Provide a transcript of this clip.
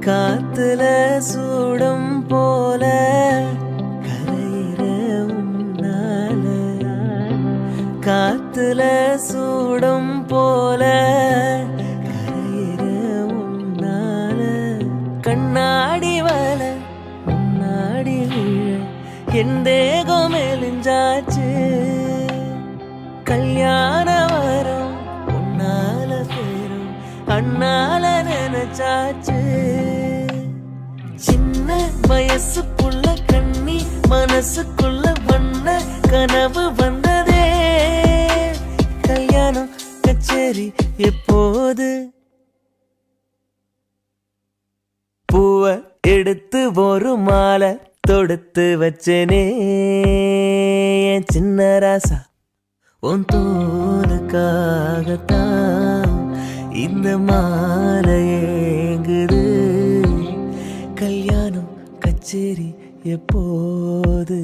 காத்துல சூடம் போல கரையிற உன்னால, காத்துல சூடம் போல கரையிற உன்னால, கண்ணாடி வல முன்னாடி விழ என் தேகம் மெலிஞ்சாச்சு. கல்யாண வரும் உன்னால பேரும் அண்ணால நினைச்சாச்சு. சின்ன வயசுக்குள்ள கண்ணி மனசுக்குள்ள வண்ண கனவு வந்ததே. கல்யாணம் கச்சேரி எப்போது? பூவ எடுத்து ஒரு மாலை தொடுத்து வச்சனே என் சின்ன ராசா. உன் தோலுக்காகத்தான் இந்த மாலை ஏங்குது. கல்யாணம் கச்சேரி எப்போது?